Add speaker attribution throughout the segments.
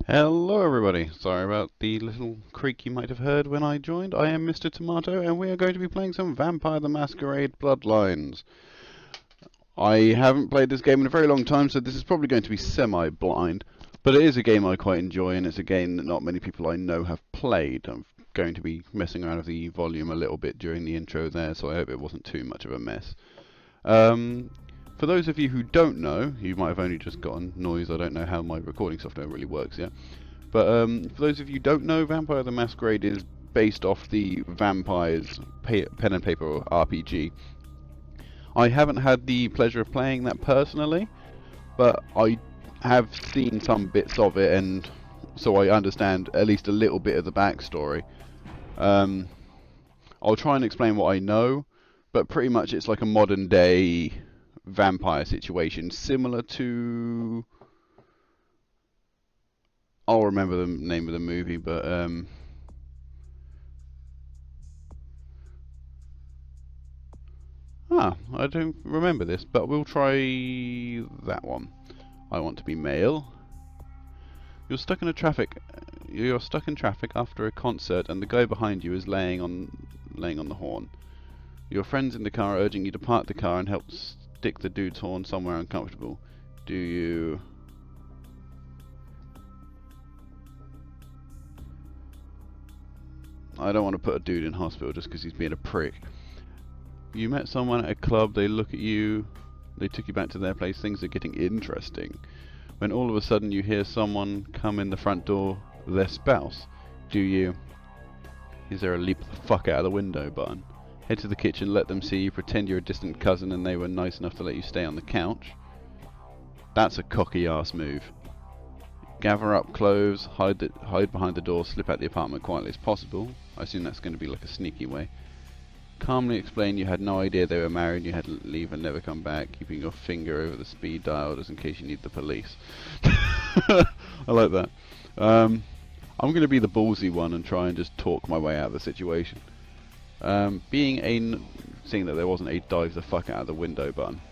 Speaker 1: Hello everybody, sorry about the little creak you might have heard when I joined. I am MrTimmato and we are going to be playing some Vampire the Masquerade Bloodlines. I haven't played this game in a very long time, so this is probably going to be semi-blind, but it is a game I quite enjoy and it's a game that not many people I know have played. I'm going to be messing around with the volume a little bit during the intro there, so I hope it wasn't too much of a mess. For those of you who don't know, you might have only just gotten noise. I don't know how my recording software really works yet. But for those of you who don't know, Vampire the Masquerade is based off the Vampires pen and paper RPG. I haven't had the pleasure of playing that personally, but I have seen some bits of it, and so I understand at least a little bit of the backstory. I'll try and explain what I know, but pretty much it's like a modern day vampire situation, similar to... I'll remember the name of the movie, but I don't remember this, but we'll try that one. I want to be male. You're stuck in traffic after a concert, and the guy behind you is laying on the horn. Your friends in the car are urging you to park the car and help stick the dude's horn somewhere uncomfortable. Do you? I don't want to put a dude in hospital just because he's being a prick. You met someone at a club, they look at you, they took you back to their place, things are getting interesting. When all of a sudden you hear someone come in the front door, their spouse. Do you? Is there a leap the fuck out of the window button? Head to the kitchen, let them see you, pretend you're a distant cousin and they were nice enough to let you stay on the couch. That's a cocky ass move. Gather up clothes, hide behind the door, slip out the apartment quietly as possible. I assume that's going to be like a sneaky way. Calmly explain you had no idea they were married and you had to leave and never come back, keeping your finger over the speed dial just in case you need the police. I like that. I'm going to be the ballsy one and try and just talk my way out of the situation. Seeing that there wasn't a dive the fuck out of the window button.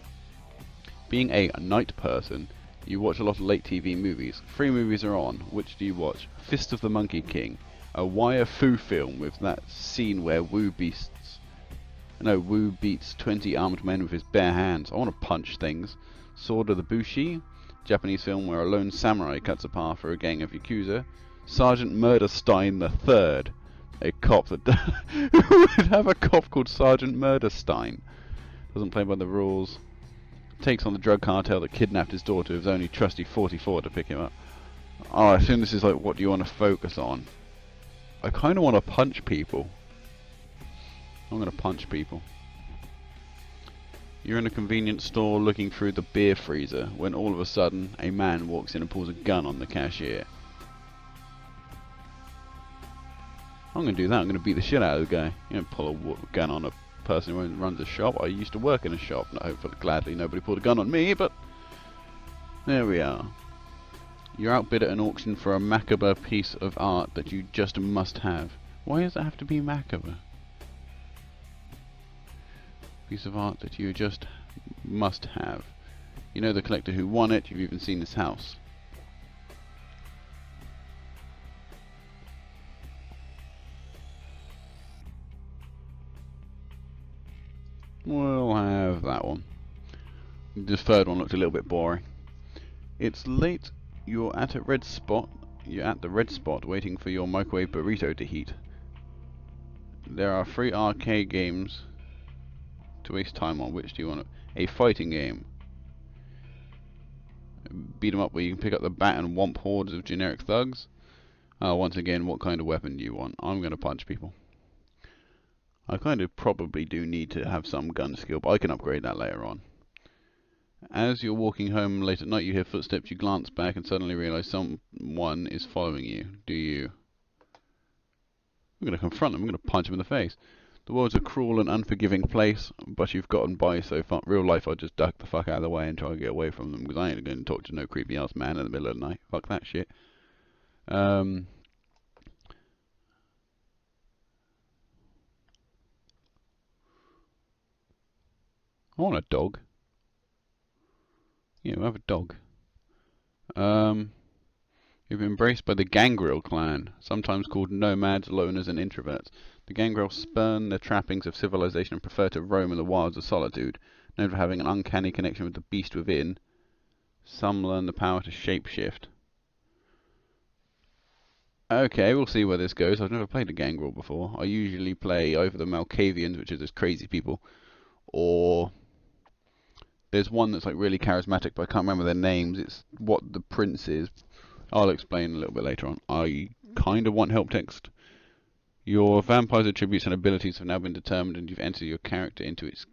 Speaker 1: Being a night person, you watch a lot of late TV movies. 3 movies are on. Which do you watch? Fist of the Monkey King, a wire fu film with that scene where Wu beats 20 armed men with his bare hands. I want to punch things. Sword of the Bushi, Japanese film where a lone samurai cuts a path for a gang of yakuza. Sergeant Murderstein III, a cop that who would have a cop called Sergeant Murderstein. Doesn't play by the rules. Takes on the drug cartel that kidnapped his daughter with only trusty 44 to pick him up. Oh, I assume this is like, what do you want to focus on? I kind of want to punch people. I'm going to punch people. You're in a convenience store looking through the beer freezer when all of a sudden a man walks in and pulls a gun on the cashier. I'm going to do that. I'm going to beat the shit out of the guy. You don't pull a gun on a person who runs a shop. I used to work in a shop. No, hopefully, gladly, nobody pulled a gun on me, but there we are. You're outbid at an auction for a macabre piece of art that you just must have. Why does it have to be macabre? Piece of art that you just must have. You know the collector who won it. You've even seen his house. We'll have that one. The third one looked a little bit boring. It's late. You're at the red spot waiting for your microwave burrito to heat. There are 3 arcade games to waste time on. Which do you want? A fighting game. Beat 'em up where you can pick up the bat and whomp hordes of generic thugs. Once again, what kind of weapon do you want? I'm going to punch people. I kind of probably do need to have some gun skill, but I can upgrade that later on. As you're walking home late at night, you hear footsteps, you glance back and suddenly realize someone is following you. Do you? I'm going to confront them, I'm going to punch them in the face. The world's a cruel and unforgiving place, but you've gotten by so far. Real life, I'll just duck the fuck out of the way and try to get away from them, because I ain't going to talk to no creepy ass man in the middle of the night. Fuck that shit. I want a dog. Yeah, we'll have a dog. You're They've been embraced by the Gangrel clan, sometimes called nomads, loners, and introverts. The Gangrel spurn the trappings of civilization and prefer to roam in the wilds of solitude. Known for having an uncanny connection with the beast within, some learn the power to shapeshift. Okay, we'll see where this goes. I've never played a Gangrel before. I usually play either the Malkavians, which are those crazy people, or there's one that's like really charismatic, but I can't remember their names. It's what the prince is. I'll explain a little bit later on. I kind of want help text. Your vampire's attributes and abilities have now been determined, and you've entered your character into its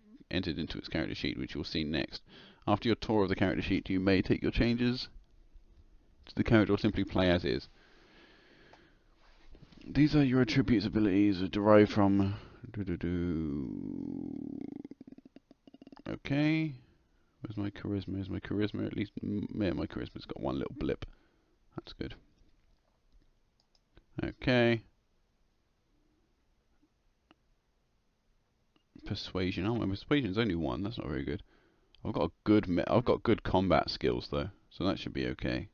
Speaker 1: character sheet, which you'll see next. After your tour of the character sheet, you may take your changes to the character or simply play as is. These are your attributes, abilities derived from. Okay. Where's my charisma? Where's my charisma? At least, yeah, my charisma's got one little blip. That's good. Okay. Persuasion. Oh, my persuasion's only one. That's not very good. I've got good combat skills though, so that should be okay.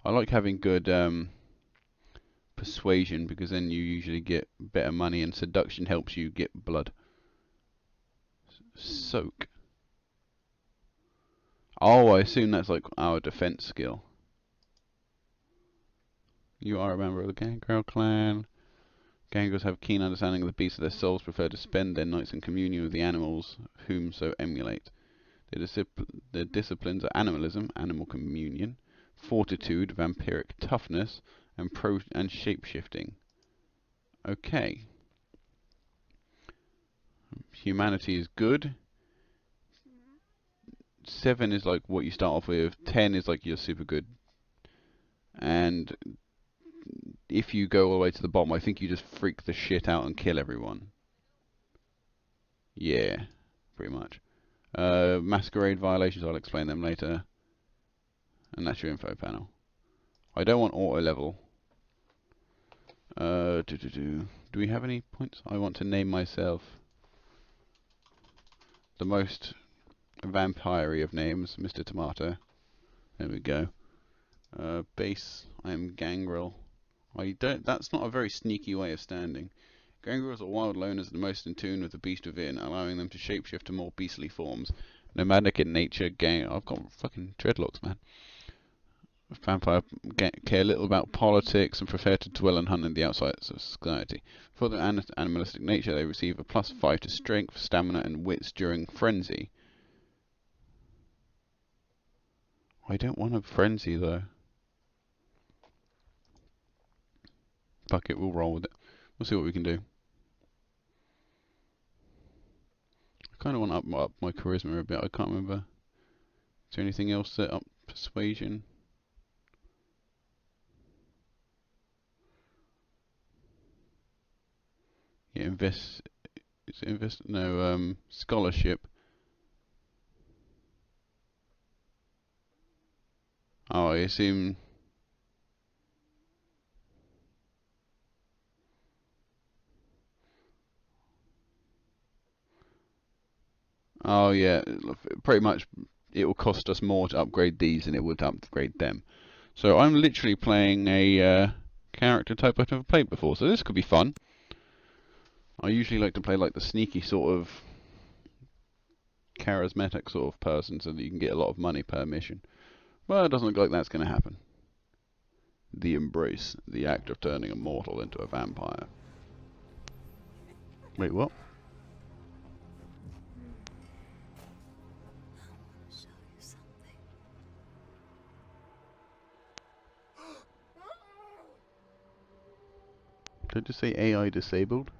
Speaker 1: I like having good persuasion because then you usually get better money, and seduction helps you get blood. Soak. Oh, I assume that's like our defense skill. You are a member of the Gangrel clan. Gangrels have keen understanding of the beasts of their souls, prefer to spend their nights in communion with the animals whom so emulate. Their disciplines are animalism, animal communion, fortitude, vampiric toughness, and shape-shifting. Okay. Humanity is good. 7 is like what you start off with. 10 is like you're super good. And if you go all the way to the bottom, I think you just freak the shit out and kill everyone. Yeah, pretty much. Masquerade violations, I'll explain them later. And that's your info panel. I don't want auto level. Do we have any points? I want to name myself the most vampire-y of names, MrTimmato. There we go. Base, I'm Gangrel. That's not a very sneaky way of standing. Gangrels are wild loners, the most in tune with the beast within, allowing them to shapeshift to more beastly forms. Nomadic in nature, I've got fucking dreadlocks, man. Vampire care little about politics and prefer to dwell and hunt in the outskirts of society. For their animalistic nature, they receive a +5 to strength, stamina, and wits during frenzy. I don't want a frenzy though. Fuck it, we'll roll with it. We'll see what we can do. I kind of want to up my charisma a bit. I can't remember. Is there anything else set up? Persuasion. Yeah, scholarship. Oh, I assume. Oh yeah, pretty much it will cost us more to upgrade these than it would to upgrade them. So I'm literally playing a character type I've never played before, so this could be fun. I usually like to play like the sneaky sort of charismatic sort of person so that you can get a lot of money per mission. Well, it doesn't look like that's going to happen. The embrace, the act of turning a mortal into a vampire. Wait, what? Did I just say AI disabled?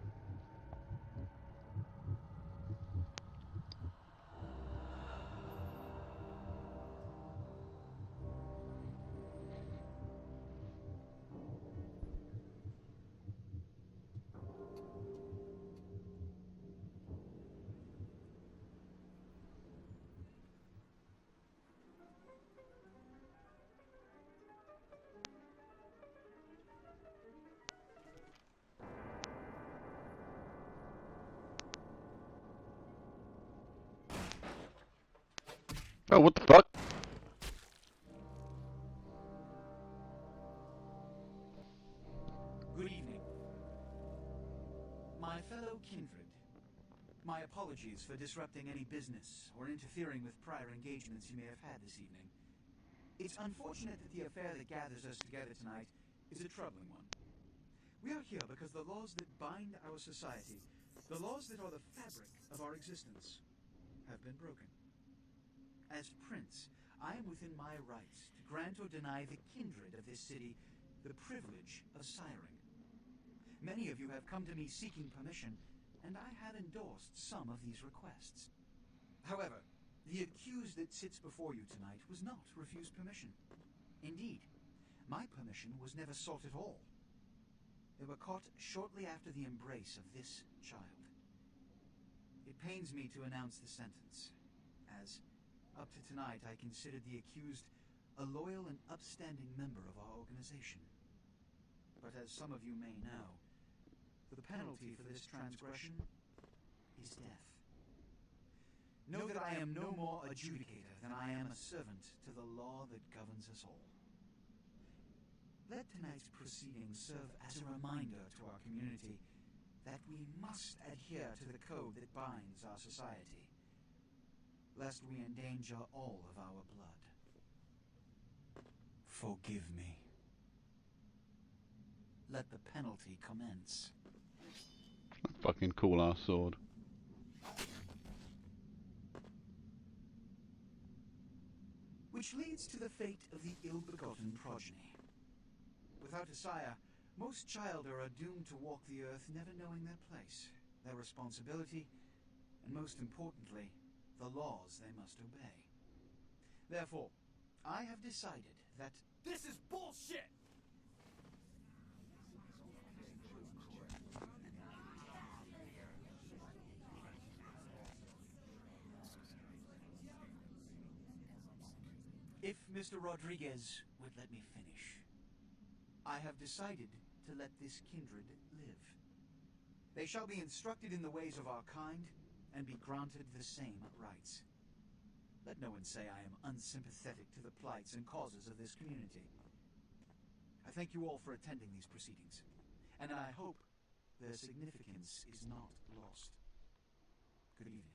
Speaker 1: Oh, what the fuck?
Speaker 2: Hello, kindred. My apologies for disrupting any business or interfering with prior engagements you may have had this evening. It's unfortunate that the affair that gathers us together tonight is a troubling one. We are here because the laws that bind our society, the laws that are the fabric of our existence, have been broken. As Prince, I am within my rights to grant or deny the kindred of this city the privilege of siring. Many of you have come to me seeking permission, and I have endorsed some of these requests. However, the accused that sits before you tonight was not refused permission. Indeed, my permission was never sought at all. They were caught shortly after the embrace of this child. It pains me to announce the sentence, as up to tonight I considered the accused a loyal and upstanding member of our organization. But as some of you may know, the penalty for this transgression is death. Know that I am no more adjudicator than I am a servant to the law that governs us all. Let tonight's proceedings serve as a reminder to our community that we must adhere to the code that binds our society, lest we endanger all of our blood. Forgive me. Let the penalty commence.
Speaker 1: Fucking cool ass sword.
Speaker 2: Which leads to the fate of the ill-begotten progeny. Without a sire, most children are doomed to walk the earth never knowing their place, their responsibility, and most importantly, the laws they must obey. Therefore, I have decided that this is bullshit! If Mr. Rodriguez would let me finish. I have decided to let this kindred live. They shall be instructed in the ways of our kind and be granted the same rights. Let no one say I am unsympathetic to the plights and causes of this community. I thank you all for attending these proceedings, and I hope their significance is not lost. Good evening.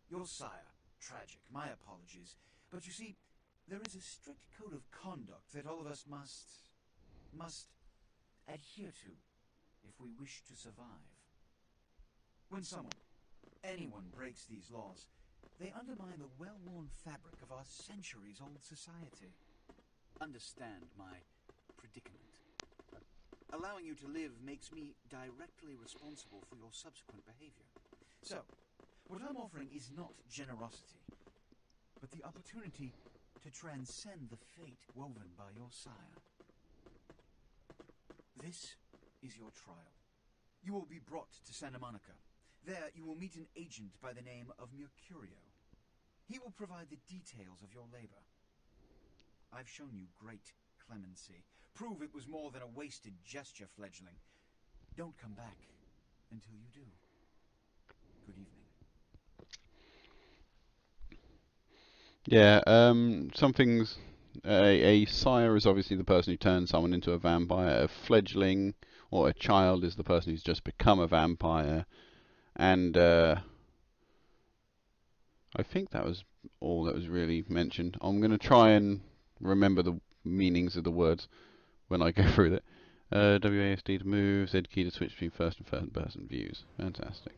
Speaker 2: Your sire, tragic, my apologies. But you see, there is a strict code of conduct that all of us must adhere to if we wish to survive. When anyone breaks these laws, they undermine the well-worn fabric of our centuries-old society. Understand my predicament. Allowing you to live makes me directly responsible for your subsequent behavior. So, what I'm offering is not generosity, but the opportunity to transcend the fate woven by your sire. This is your trial. You will be brought to Santa Monica. There you will meet an agent by the name of Mercurio. He will provide the details of your labor. I've shown you great clemency. Prove it was more than a wasted gesture, fledgling. Don't come back until you do. Good evening.
Speaker 1: Yeah, some things. A sire is obviously the person who turns someone into a vampire. A fledgling or a child is the person who's just become a vampire. And I think that was all that was really mentioned. I'm going to try and remember the meanings of the words when I go through it. WASD to move, Z key to switch between first and third person views. Fantastic.